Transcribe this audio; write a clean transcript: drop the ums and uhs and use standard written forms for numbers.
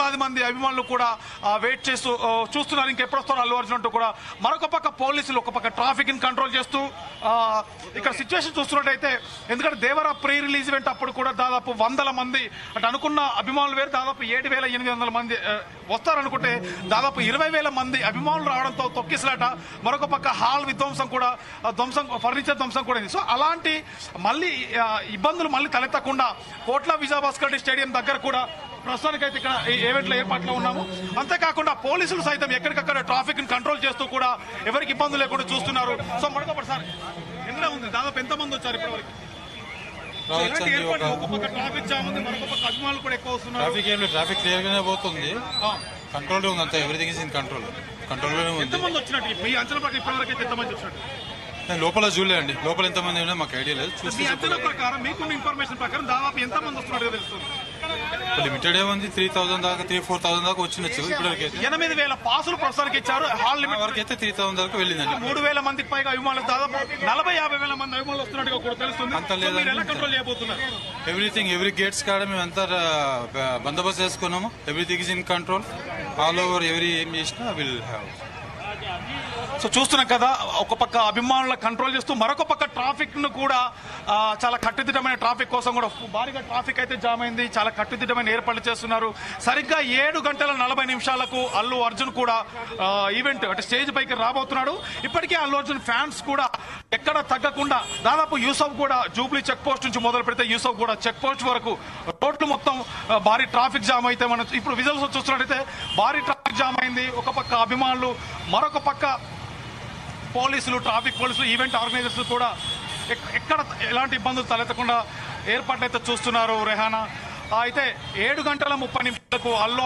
వందలాది మంది అభిమానులు కూడా వెయిట్ చేస్తూ చూస్తున్నారు ఇంకెప్పుడు వస్తారో అల్లు అర్జున్ అంటూ కూడా. మరొక పక్క పోలీసులు ఒక పక్క ట్రాఫిక్ ని కంట్రోల్ చేస్తూ ఇక్కడ సిచ్యువేషన్ చూస్తున్నట్టయితే, ఎందుకంటే దేవరా ప్రీ రిలీజ్ ఈవెంట్ అప్పుడు కూడా దాదాపు 100 మంది అంటే అనుకున్న అభిమానులు వేరు, దాదాపు 7,800 మంది వస్తారనుకుంటే దాదాపు 20,000 మంది అభిమానులు రావడంతో తొక్కిసలాట. మరొక పక్క హాల్ విధ్వంసం కూడా, ఫర్నిచర్ ధ్వంసం కూడా. సో అలాంటి మళ్ళీ ఇబ్బందులు మళ్ళీ తలెత్తకుండా కోట్ల విజయభాస్కర్ రెడ్డి స్టేడియం దగ్గర కూడా ప్రస్తుతానికైతే ఇక్కడ ఈవెంట్ల ఏర్పాట్లో ఉన్నాము. అంతేకాకుండా పోలీసులు సైతం ఎక్కడికక్కడ ట్రాఫిక్ ని కంట్రోల్ చేస్తూ కూడా ఎవరికి ఇబ్బందులు లేకుండా చూస్తున్నారు. సో మరొకటి సార్ ఎలా ఉంది, దాదాపు ఎంత మంది వచ్చారు ఇప్పటివరకు? ఒక పక్క ట్రాఫిక్ జామ్ ఉంది, మరొక పక్క అభిమానులు కూడా ఎక్కువ వస్తున్నారు. ట్రాఫిక్ క్లియర్ గానే పోతుంది, కంట్రోల్ ఉంది, అంతా ఎవ్రీథింగ్ ఇస్ ఇన్ కంట్రోల్ లోనే ఉంది. ఎంతమంది వచ్చినట్టు మీ అంచనా ప్రకారం ఇప్పటివరకు అయితే ఎంతమంది వచ్చినట్టు? నేను లోపల చూడలేండి, లోపల ఎంతమంది ఉన్నా మాకు ఐడియా లేదు. మీ అంచనా ప్రకారం మీకున్న ఇన్ఫర్మేషన్ ప్రకారం దాదాపు ఎంతమంది వస్తున్నట్టు తెలుస్తుంది? లిమిటెడ్ ఏముంది, 3,000 దాకా 3,000-4,000 దాకా వచ్చినచ్చు. ఇప్పటికైతే 8,000 పాసులు ప్రస్తుతానికి ఇచ్చారు. హాల్ లిమిట్ వరకు అయితే 3,000 దాకా వెళ్ళిందండి. 3,000 మందికి పైగా అభిమానులు, దాదాపు 40,000-50,000 మంది అభిమానులు వస్తున్నట్టుగా కూడా తెలుస్తుంది. అంత లేదు, ఎలా కంట్రోల్ చేయబోతున్నారు? ఎవ్రీ గేట్స్ కాడ మేము అంతా బందోబస్తు చేసుకున్నాము. Everything is in control all over. ఏం చేసినా విల్ హ్యావ్. సో చూస్తున్నాం కదా, ఒక పక్క అభిమానుల కంట్రోల్ చేస్తూ మరొక పక్క ట్రాఫిక్ ను కూడా చాలా కట్టుదిట్టమైన ట్రాఫిక్ కోసం కూడా భారీగా ట్రాఫిక్ అయితే జామ్ అయింది. చాలా కట్టుదిట్టమైన ఏర్పాట్లు చేస్తున్నారు. సరిగ్గా 7:40 అల్లు అర్జున్ కూడా ఈవెంట్ అంటే స్టేజ్ పైకి రాబోతున్నాడు. ఇప్పటికే అల్లు అర్జున్ ఫ్యాన్స్ కూడా ఎక్కడ తగ్గకుండా దాదాపు యూసఫ్ కూడా జూబ్లీ చెక్ పోస్ట్ నుంచి మొదలు పెడితే యూసఫ్ కూడా చెక్ పోస్ట్ వరకు రోడ్లు మొత్తం భారీ ట్రాఫిక్ జామ్ అయితే మనం ఇప్పుడు విజువల్స్ చూస్తున్నట్టయితే భారీ ట్రాఫిక్ జామ్ అయింది. ఒక పక్క అభిమానులు, మరొక పక్క పోలీసులు, ట్రాఫిక్ పోలీసులు, ఈవెంట్ ఆర్గనైజర్స్ కూడా ఎక్కడ ఎలాంటి ఇబ్బందులు తలెత్తకుండా ఏర్పాట్లు అయితే చూస్తున్నారు. రెహానా అయితే 7:30 అల్లు